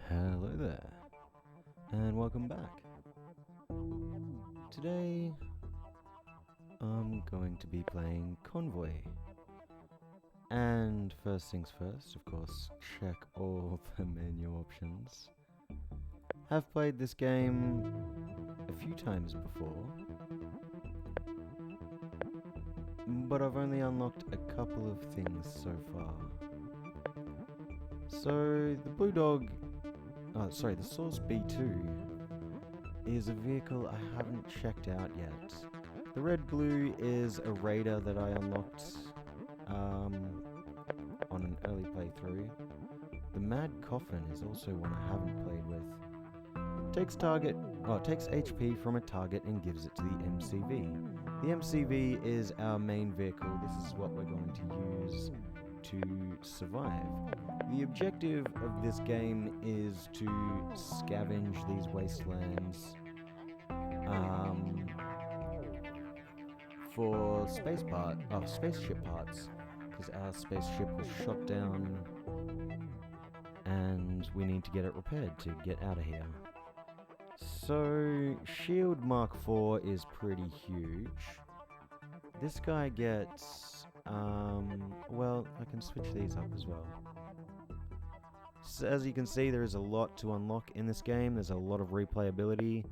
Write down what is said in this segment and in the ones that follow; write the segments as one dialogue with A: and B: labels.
A: Hello there, and welcome back. Today, I'm going to be playing Convoy. And first things first, of course, check all the menu options. Have played this game a few times before, but I've only unlocked a couple of things so far. So, the Blue Dog, the Source B2 is a vehicle I haven't checked out yet. The Red Blue is a raider that I unlocked on an early playthrough. The Mad Coffin is also one I haven't played with. Takes HP from a target and gives it to the MCV. The MCV is our main vehicle. This is what we're going to use to survive. The objective of this game is to scavenge these wastelands for spaceship parts, because our spaceship was shot down and we need to get it repaired to get out of here. So, Shield Mark IV is pretty huge. This guy gets, well, I can switch these up as well. So as you can see, there is a lot to unlock in this game. There's a lot of replayability.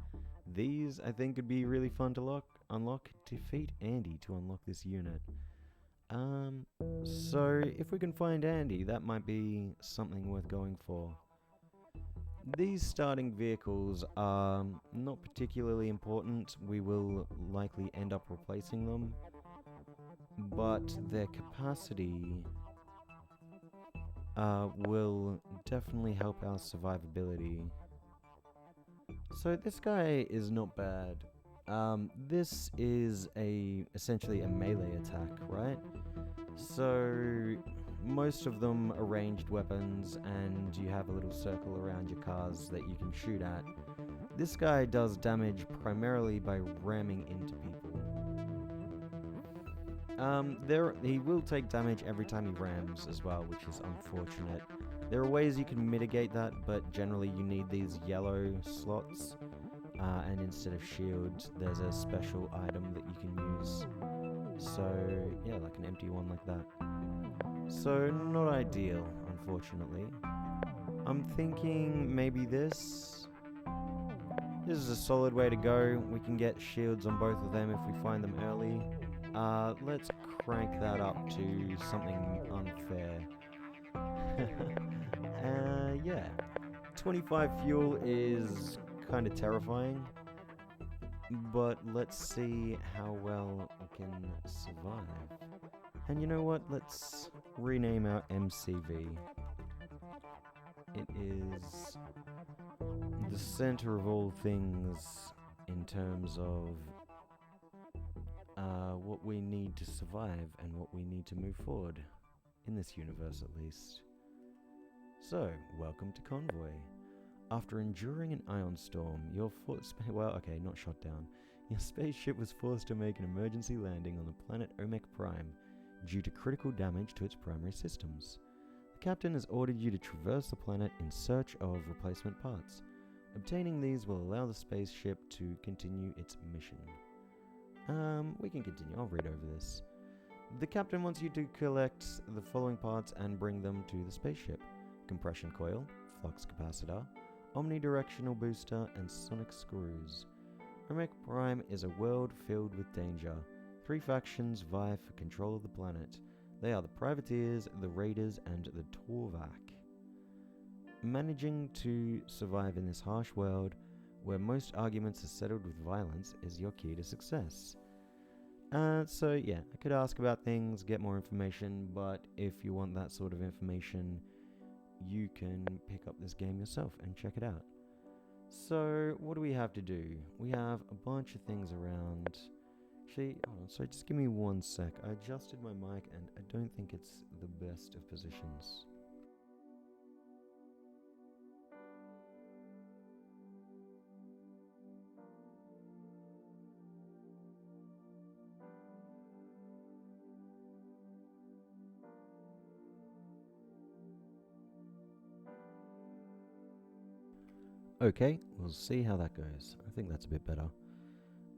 A: These, I think, could be really fun to unlock. Defeat Andy to unlock this unit. So if we can find Andy, that might be something worth going for. These starting vehicles are not particularly important. We will likely end up replacing them, but their capacity will definitely help our survivability. So this guy is not bad. This is essentially a melee attack, right? So most of them are ranged weapons, and you have a little circle around your cars that you can shoot at. This guy does damage primarily by ramming into people. He will take damage every time he rams as well, which is unfortunate. There are ways you can mitigate that, but generally you need these yellow slots, and instead of shield, there's a special item that you can use. So, yeah, like an empty one like that. So, not ideal, unfortunately. I'm thinking maybe this. This is a solid way to go. We can get shields on both of them if we find them early. Let's crank that up to something unfair. Yeah. 25 fuel is kind of terrifying, but let's see how well we can survive. And you know what? Let's rename our MCV. it is the center of all things in terms of what we need to survive and what we need to move forward, in this universe at least. So, welcome to Convoy. After enduring an ion storm, your not shot down. Your spaceship was forced to make an emergency landing on the planet Omek Prime due to critical damage to its primary systems. The captain has ordered you to traverse the planet in search of replacement parts. Obtaining these will allow the spaceship to continue its mission. We can continue. I'll read over this. The captain wants you to collect the following parts and bring them to the spaceship: compression coil, flux capacitor, omnidirectional booster, and sonic screws. Omek Prime is a world filled with danger. 3 factions vie for control of the planet. They are the Privateers, the Raiders, and the Torvak. Managing to survive in this harsh world, where most arguments are settled with violence, is your key to success. So yeah, I could ask about things, get more information, but if you want that sort of information, you can pick up this game yourself and check it out. So, what do we have to do? We have a bunch of things around. Actually, hold on, so just give me 1 sec. I adjusted my mic and I don't think it's the best of positions. Okay, we'll see how that goes. I think that's a bit better.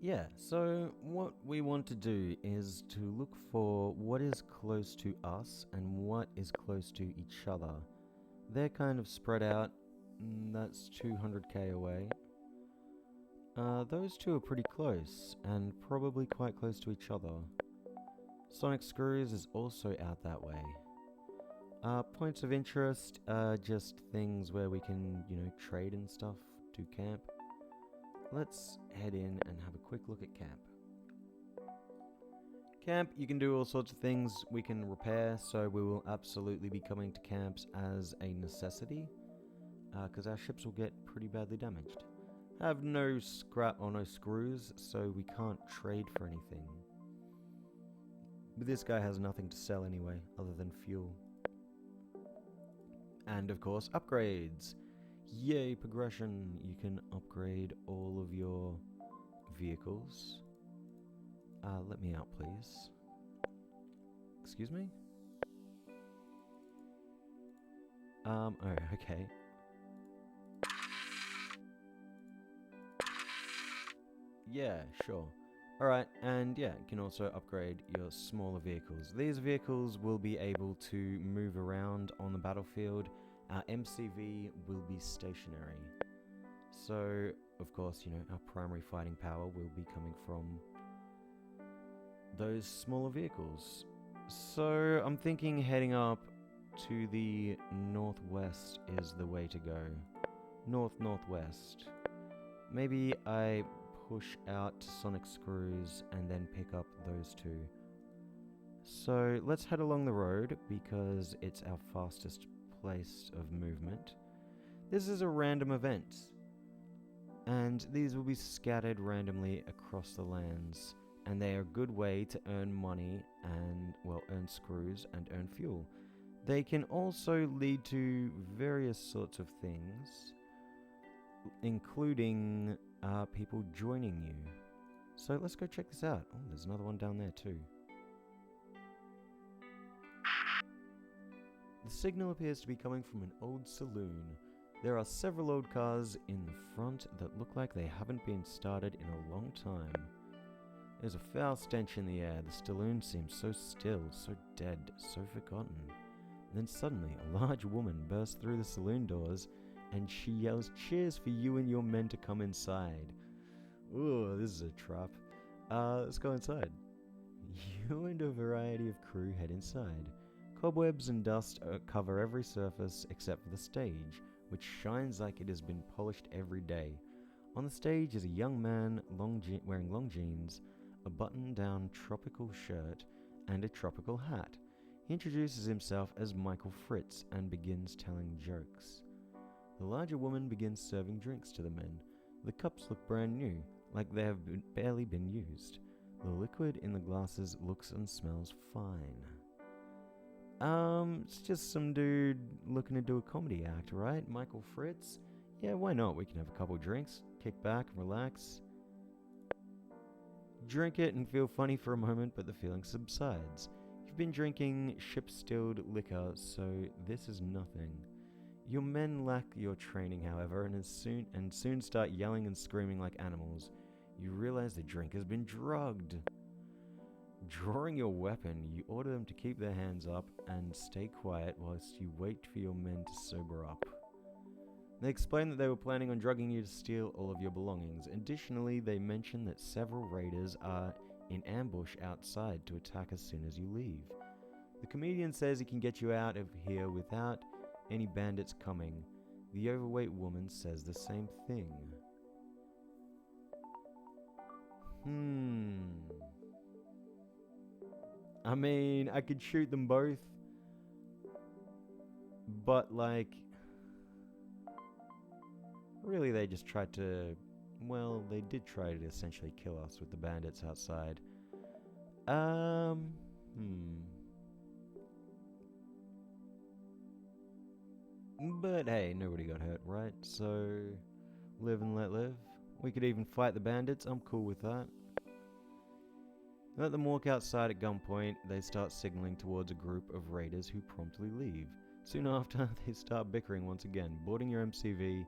A: Yeah, so what we want to do is to look for what is close to us and what is close to each other. They're kind of spread out. That's 200k away. Those two are pretty close and probably quite close to each other. Sonic Screws is also out that way. Points of interest are just things where we can, trade and stuff, do camp. Let's head in and have a quick look at camp. Camp, you can do all sorts of things. We can repair, so we will absolutely be coming to camps as a necessity, because our ships will get pretty badly damaged. Have no scrap or no screws, so we can't trade for anything. But this guy has nothing to sell anyway, other than fuel. And of course, upgrades. Yay, progression. You can upgrade all of your vehicles. Let me out, please. Excuse me? Oh, okay. Yeah, sure. Alright, and yeah, you can also upgrade your smaller vehicles. These vehicles will be able to move around on the battlefield. Our MCV will be stationary. So, of course, our primary fighting power will be coming from those smaller vehicles. So, I'm thinking heading up to the northwest is the way to go. Northwest. Maybe I push out to Sonic Screws and then pick up those two. So let's head along the road because it's our fastest place of movement. This is a random event, and these will be scattered randomly across the lands, and they are a good way to earn money and, earn screws and earn fuel. They can also lead to various sorts of things, including people joining you. So let's go check this out. Oh, there's another one down there too. The signal appears to be coming from an old saloon. There are several old cars in the front that look like they haven't been started in a long time. There's a foul stench in the air. The saloon seems so still, so dead, so forgotten. Then suddenly, a large woman bursts through the saloon doors and she yells, "Cheers for you and your men to come inside." Ooh, this is a trap. Let's go inside. You and a variety of crew head inside. Cobwebs and dust cover every surface except for the stage, which shines like it has been polished every day. On the stage is a young man wearing long jeans, a button-down tropical shirt, and a tropical hat. He introduces himself as Michael Fritz and begins telling jokes. The larger woman begins serving drinks to the men. The cups look brand new, like they have barely been used. The liquid in the glasses looks and smells fine. It's just some dude looking to do a comedy act, right? Michael Fritz? Yeah, why not? We can have a couple drinks, kick back, relax. Drink it and feel funny for a moment, but the feeling subsides. You've been drinking ship-stilled liquor, so this is nothing. Your men lack your training, however, and soon start yelling and screaming like animals. You realize the drink has been drugged. Drawing your weapon, you order them to keep their hands up and stay quiet whilst you wait for your men to sober up. They explain that they were planning on drugging you to steal all of your belongings. Additionally, they mention that several raiders are in ambush outside to attack as soon as you leave. The comedian says he can get you out of here without any bandits coming. The overweight woman says the same thing. I mean, I could shoot them both, but like, really they just tried to, well, they did try to essentially kill us with the bandits outside. But hey, nobody got hurt, right? So, live and let live. We could even fight the bandits, I'm cool with that. Let them walk outside at gunpoint. They start signaling towards a group of raiders who promptly leave. Soon after, they start bickering once again. Boarding your MCV,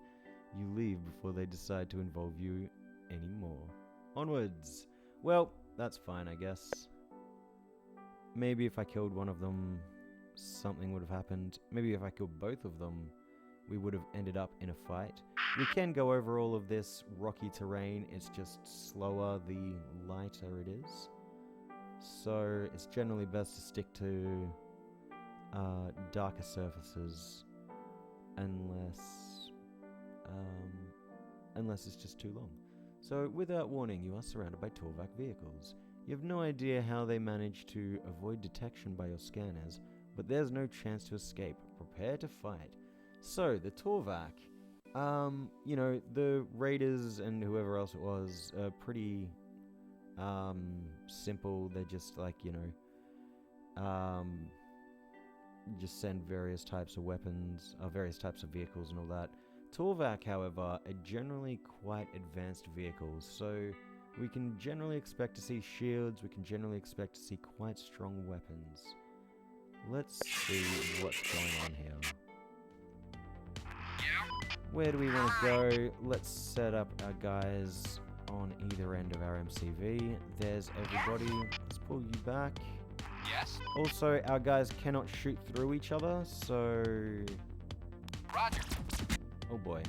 A: you leave before they decide to involve you anymore. Onwards! Well, that's fine, I guess. Maybe if I killed one of them, something would have happened. Maybe if I killed both of them, we would have ended up in a fight. We can go over all of this rocky terrain. It's just slower the lighter it is. So it's generally best to stick to darker surfaces unless it's just too long. So without warning, you are surrounded by Torvac vehicles. You have no idea how they manage to avoid detection by your scanners, but there's no chance to escape. Prepare to fight. So the Torvac, you know, the raiders and whoever else it was are pretty simple. They're just like, you know, just send various types of weapons, various types of vehicles and all that. Torvac, however, are generally quite advanced vehicles, so we can generally expect to see shields, we can generally expect to see quite strong weapons. Let's see what's going on here. Where do we want to go? Let's set up our guys on either end of our MCV. There's everybody. Let's pull you back.
B: Yes.
A: Also, our guys cannot shoot through each other, so...
B: Roger.
A: Oh boy.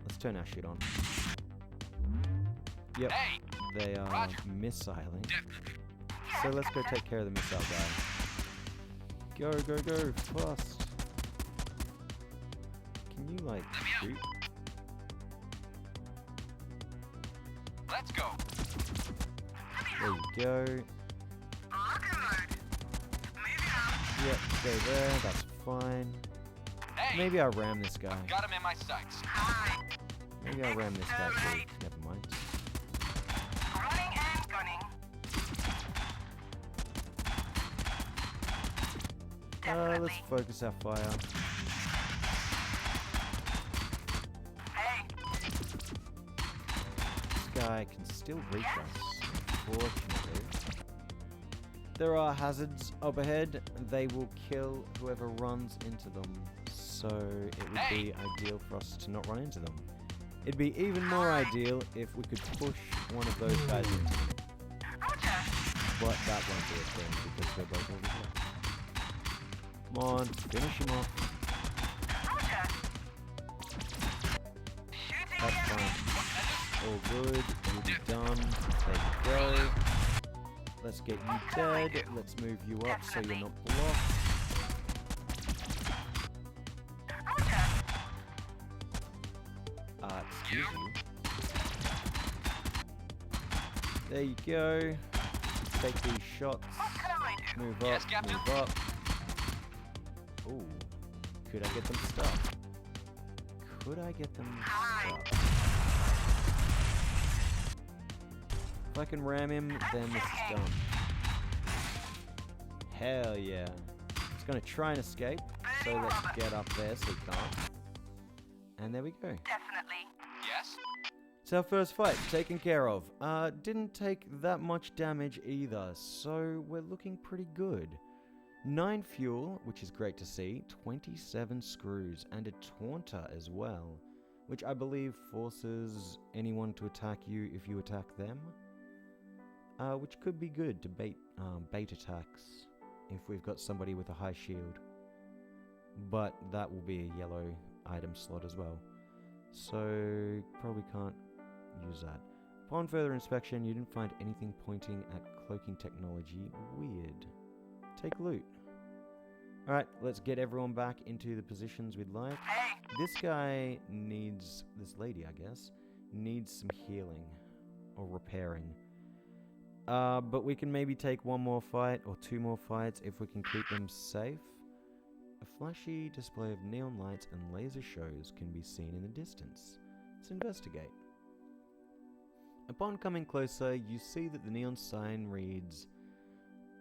A: Let's turn our shit on. Yep.
B: Hey.
A: They are
B: Roger.
A: missiling. So let's go take care of the missile guy. Go, go, go. Fast. Can you, like, shoot?
B: Let's go.
A: There you go. Yep, go there. That's fine.
B: Hey.
A: Maybe I'll ram this guy.
B: Got him in my sights.
A: Maybe I'll ram this guy too. Never mind.
C: Running and gunning.
A: Let's focus our fire.
C: Hey.
A: This guy can still reach us, unfortunately. There are hazards up ahead. They will kill whoever runs into them. So it would be ideal for us to not run into them. It'd be even more ideal if we could push one of those guys into them. But that won't be a thing because they're both over here. Come on, finish him off. That's fine. All good. You'll be done. There you go. Let's get you dead. Let's move you up so you're not blocked. Excuse you. There you go. Take these shots. Move up,
B: Yes, Captain.
A: move up. Ooh. Could I get them to stop? Could I get them stuck? If I can ram him, then this is done. Hell yeah. He's gonna try and escape, so let's get up there so he can't. And there we go.
C: Definitely.
B: Yes?
A: It's our first fight, taken care of. Didn't take that much damage either, so we're looking pretty good. 9 fuel, which is great to see, 27 screws, and a taunter as well, which I believe forces anyone to attack you if you attack them, which could be good to bait attacks if we've got somebody with a high shield. But that will be a yellow item slot as well, so probably can't use that. Upon further inspection, you didn't find anything pointing at cloaking technology. Weird. Take loot. Alright, let's get everyone back into the positions we'd like.
C: Hey,
A: This guy needs, this lady I guess, needs some healing or repairing. But we can maybe take one more fight or 2 more fights if we can keep them safe. A flashy display of neon lights and laser shows can be seen in the distance. Let's investigate. Upon coming closer, you see that the neon sign reads...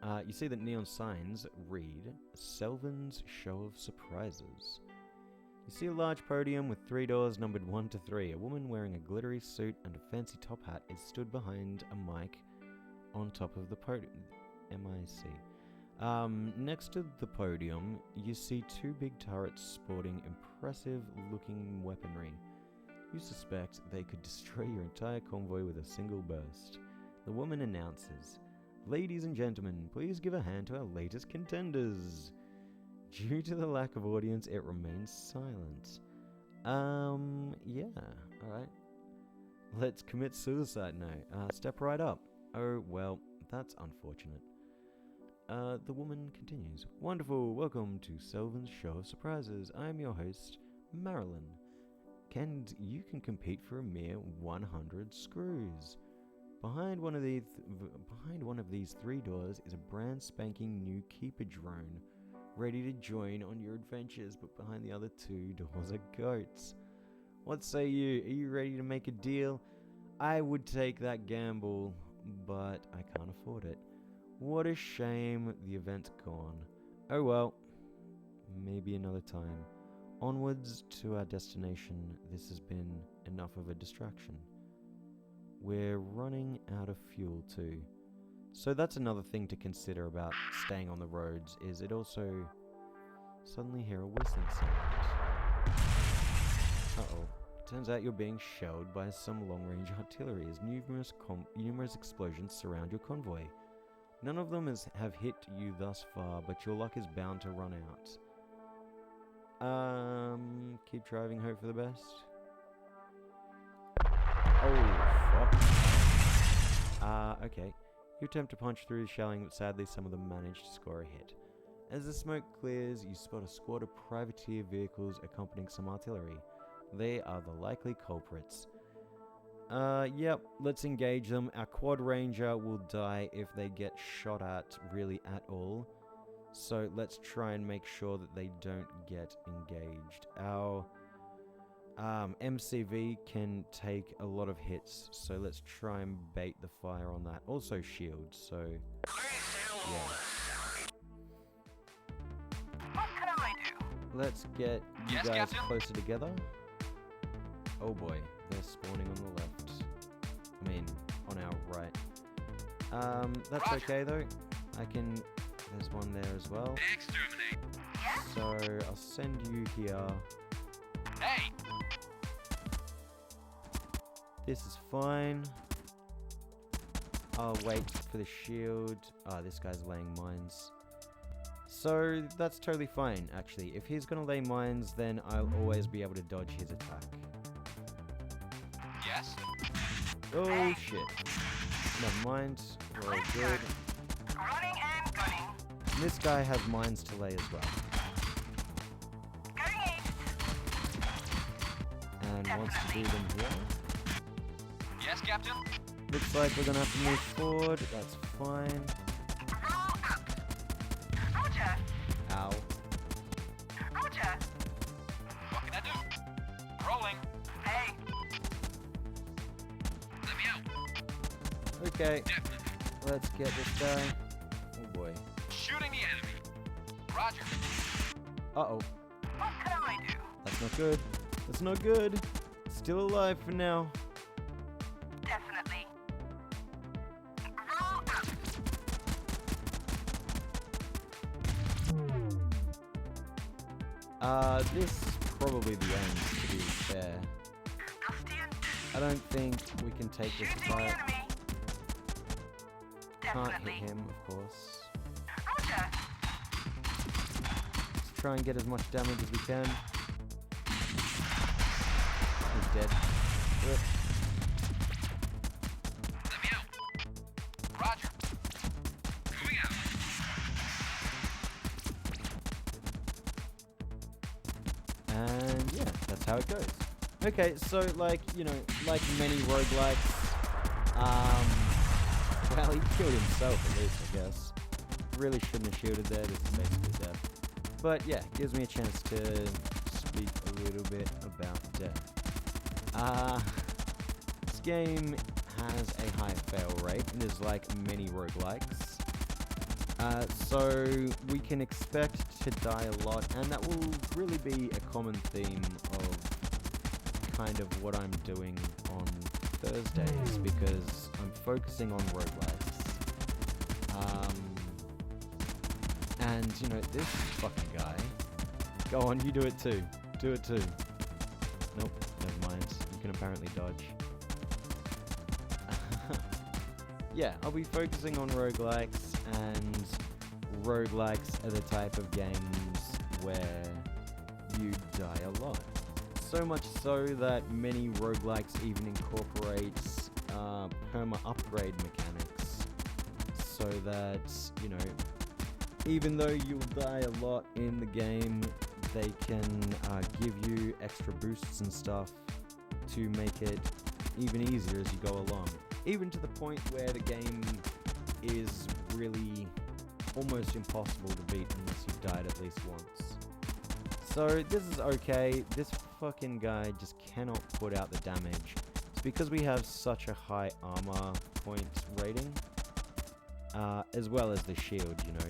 A: neon signs read, Selvin's Show of Surprises. You see a large podium with 3 doors numbered 1 to 3. A woman wearing a glittery suit and a fancy top hat is stood behind a mic on top of the podium. MIC. Next to the podium, you see 2 big turrets sporting impressive looking weaponry. You suspect they could destroy your entire convoy with a single burst. The woman announces, Ladies and gentlemen, please give a hand to our latest contenders. Due to the lack of audience, it remains silent. Yeah, alright. Let's commit suicide now. Step right up. Oh, well, that's unfortunate. The woman continues. Wonderful, welcome to Selvin's Show of Surprises. I am your host, Marilyn. And you can compete for a mere 100 screws. Behind one of these 3 doors is a brand spanking new keeper drone, ready to join on your adventures, but behind the other 2 doors are goats. What say you? Are you ready to make a deal? I would take that gamble, but I can't afford it. What a shame the event's gone. Oh well, maybe another time. Onwards to our destination. This has been enough of a distraction. We're running out of fuel too. So that's another thing to consider about staying on the roads, is it also suddenly hear a whistling sound. Uh-oh. Turns out you're being shelled by some long-range artillery as numerous explosions surround your convoy. None of them have hit you thus far, but your luck is bound to run out. Keep driving, hope for the best. Oh, fuck. Okay. You attempt to punch through the shelling, but sadly some of them manage to score a hit. As the smoke clears, you spot a squad of privateer vehicles accompanying some artillery. They are the likely culprits. Yep, let's engage them. Our quad ranger will die if they get shot at really at all. So let's try and make sure that they don't get engaged. Our MCV can take a lot of hits, so let's try and bait the fire on that. Also shield, so yeah.
C: what can I do?
A: Let's get you
B: Yes,
A: guys
B: Captain?
A: closer together. Oh boy, they're spawning on the left. I mean, on our right. That's
B: Roger.
A: okay though. There's one there as well.
B: Exterminate.
A: So I'll send you here.
B: Hey!
A: This is fine. I'll wait for the shield. This guy's laying mines. So that's totally fine, actually. If he's gonna lay mines, then I'll always be able to dodge his attack.
B: Yes?
A: Oh shit. Never mind. We're all good.
C: Running and gunning.
A: This guy has mines to lay as well.
C: Going east.
A: And wants to do them here.
B: Yes, Captain?
A: Looks like we're gonna have to move forward. That's fine.
C: Roll up. Roger.
A: Ow.
C: Roger.
B: What can I do?
A: Okay,
B: Definitely.
A: let's get this guy. Oh boy.
B: Shooting the enemy. Roger.
A: Uh-oh.
C: What can I do?
A: That's not good. That's not good. Still alive for now.
C: Definitely. Roll out.
A: This is probably the end, to be fair.
C: Dusty and
A: I don't think we can take this
C: shooting the
A: fight.
C: enemy.
A: Can't hit
C: Definitely.
A: him, of course.
C: Roger.
A: Let's try and get as much damage as we can. He's dead. Yep.
B: Let me out. Roger. Moving out.
A: And yeah, that's how it goes. Okay, so like, you know, like many roguelikes, well, he killed himself at least, I guess. Really shouldn't have shielded there, this is basically death. But yeah, gives me a chance to speak a little bit about death. This game has a high fail rate, and is like many roguelikes. So we can expect to die a lot, and that will really be a common theme of kind of what I'm doing on Thursdays, because I'm focusing on roguelikes. And you know, this fucking guy. Go on, you do it too. Do it too. Nope, never mind. You can apparently dodge. Yeah, I'll be focusing on roguelikes, and roguelikes are the type of games where you die a lot. So much so that many roguelikes even incorporates perma-upgrade mechanics, so that, you know, even though you'll die a lot in the game, they can give you extra boosts and stuff to make it even easier as you go along. Even to the point where the game is really almost impossible to beat unless you've died at least once. So this is okay. This fucking guy just cannot put out the damage. It's because we have such a high armor point rating, as well as the shield, you know,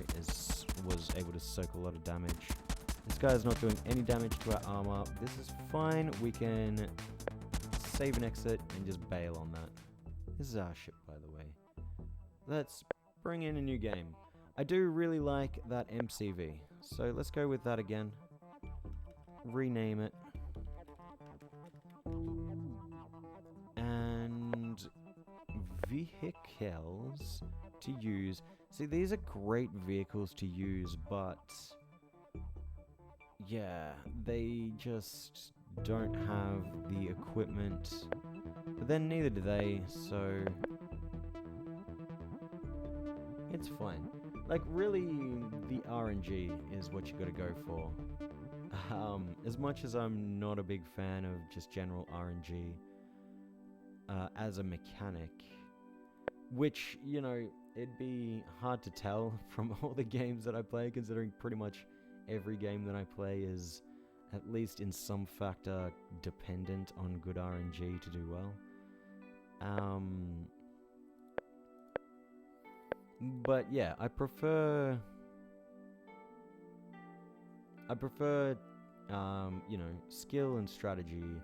A: was able to soak a lot of damage. This guy's not doing any damage to our armor. This is fine. We can save and exit and just bail on that. This is our ship, by the way. Let's bring in a new game. I do really like that MCV, so let's go with that again. Rename it. And vehicles to use. See, these are great vehicles to use, but yeah, they just don't have the equipment. But then neither do they, so it's fine. Like, really, the RNG is what you gotta go for. As much as I'm not a big fan of just general RNG as a mechanic, which, you know, it'd be hard to tell from all the games that I play, considering pretty much every game that I play is at least in some factor dependent on good RNG to do well. But yeah, I prefer you know, skill and strategy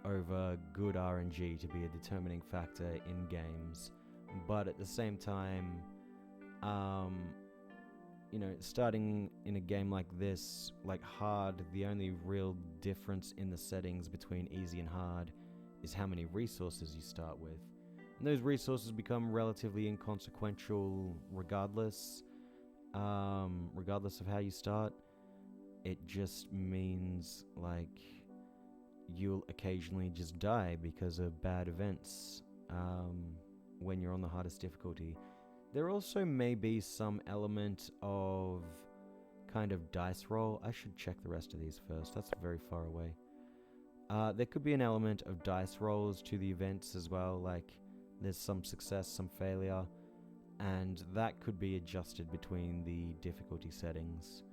A: over good RNG to be a determining factor in games. But at the same time, you know, starting in a game like this, like hard, the only real difference in the settings between easy and hard is how many resources you start with. And those resources become relatively inconsequential regardless, regardless of how you start. It just means, like, you'll occasionally just die because of bad events when you're on the hardest difficulty. There also may be some element of kind of dice roll. I should check the rest of these first. That's very far away. There could be an element of dice rolls to the events as well, like there's some success, some failure, and that could be adjusted between the difficulty settings,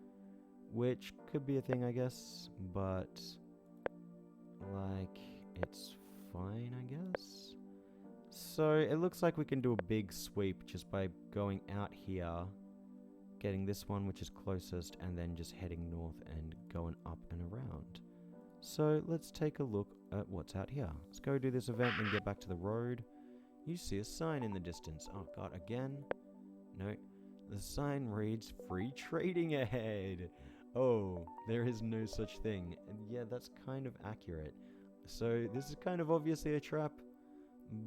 A: which could be a thing, I guess, but like, it's fine, I guess. So it looks like we can do a big sweep just by going out here, getting this one which is closest, and then just heading north and going up and around. So let's take a look at what's out here. Let's go do this event and get back to the road. You see a sign in the distance. Oh god, again? No. The sign reads free trading ahead. Oh, there is no such thing. And yeah, that's kind of accurate. So this is kind of obviously a trap,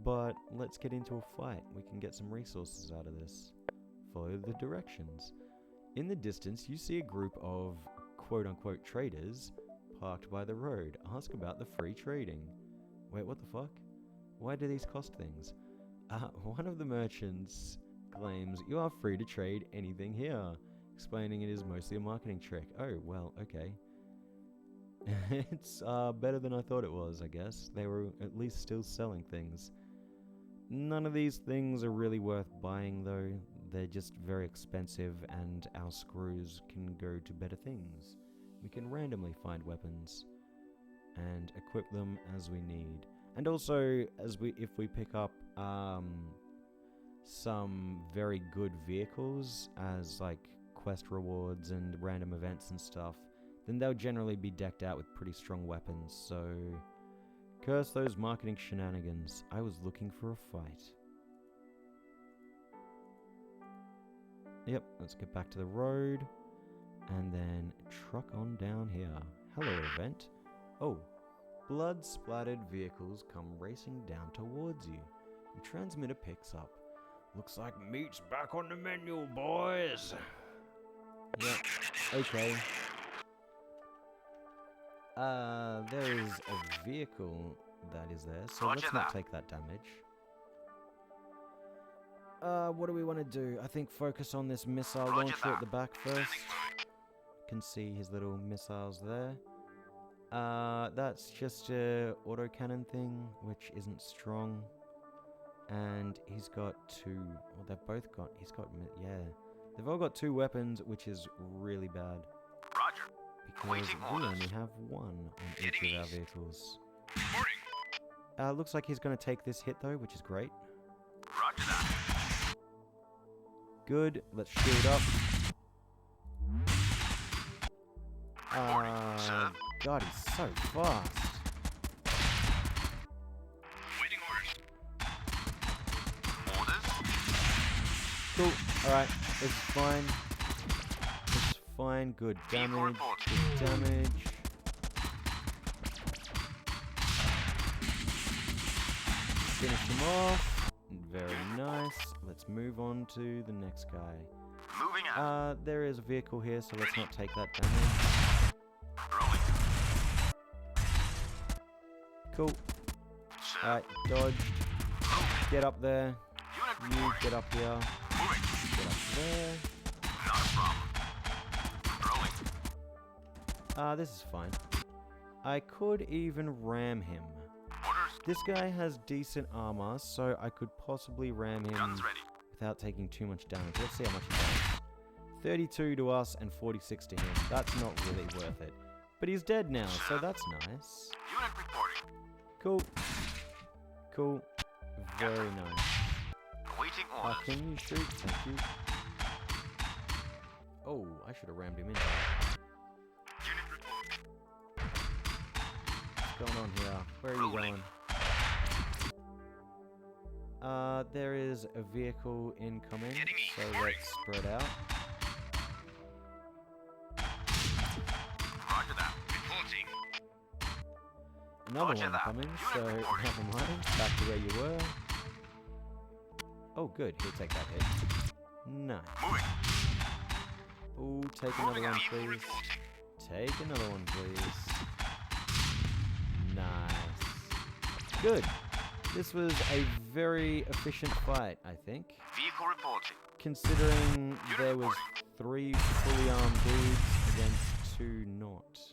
A: but let's get into a fight. We can get some resources out of this. Follow the directions. In the distance, you see a group of quote-unquote traders parked by the road. Ask about the free trading. Wait, what the fuck? Why do these cost things? One of the merchants claims you are free to trade anything here, explaining it is mostly a marketing trick. Oh, well, okay. It's better than I thought it was, I guess. They were at least still selling things. None of these things are really worth buying, though. They're just very expensive, and our screws can go to better things. We can randomly find weapons and equip them as we need. And also, if we pick up some very good vehicles as like quest rewards and random events and stuff, then they'll generally be decked out with pretty strong weapons. So curse those marketing shenanigans. I was looking for a fight. Yep, let's get back to the road and then truck on down here. Hello, event. Oh, blood-splattered vehicles come racing down towards you. The transmitter picks up. Looks like meat's back on the menu, boys. Yep, okay. There is a vehicle that is there, so let's not take that damage. What do we want to do? I think focus on this missile launcher at the back first. Can see his little missiles there. That's just a autocannon thing, which isn't strong. And he's got two. Well, they've both got. He's got. Yeah, they've all got two weapons, which is really bad.
B: Roger.
A: Because we only have one on each of our vehicles. Looks like he's going to take this hit though, which is great.
B: Roger that.
A: Good. Let's shield up. God, he's so fast.
B: Waiting orders. Orders?
A: Cool. Alright, it's fine. It's fine. Good damage. Good damage. Finish him off. Very nice. Let's move on to the next guy.
B: Moving out.
A: There is a vehicle here, so let's not take that damage.
B: Rolling.
A: Cool. Alright, dodged. Get up there.
B: Unit
A: You
B: reporting.
A: get up here.
B: Moving.
A: Get up there.
B: Not a problem. Rolling.
A: This is fine. I could even ram him.
B: Orders.
A: This guy has decent armor, so I could possibly ram him
B: Guns ready.
A: without taking too much damage. Let's see how much he does. 32 to us and 46 to him. That's not really worth it. But he's dead now, so that's nice.
B: Unit reporting.
A: Cool. Cool. Very nice.
B: Awaiting orders.
A: Can you shoot? Thank you. Oh, I should have rammed him in.
B: Unit reporting.
A: What's going on here? Where are you
B: Rolling.
A: going? There is a vehicle incoming,
B: Getting
A: so
B: reporting.
A: let's spread out.
B: Roger that. Reporting.
A: Another
B: Roger
A: one
B: that.
A: coming,
B: Unit
A: so
B: reporting.
A: never mind. Back to where you were. Oh, good. He'll take that hit. Nice.
B: Moving.
A: Ooh, take another
B: Moving
A: one,
B: out.
A: please.
B: Reporting.
A: Take another one, please. Nice. Good. This was a very efficient fight, I think.
B: Vehicle reporting.
A: Considering there was
B: reporting.
A: 3 fully armed dudes against 2 not.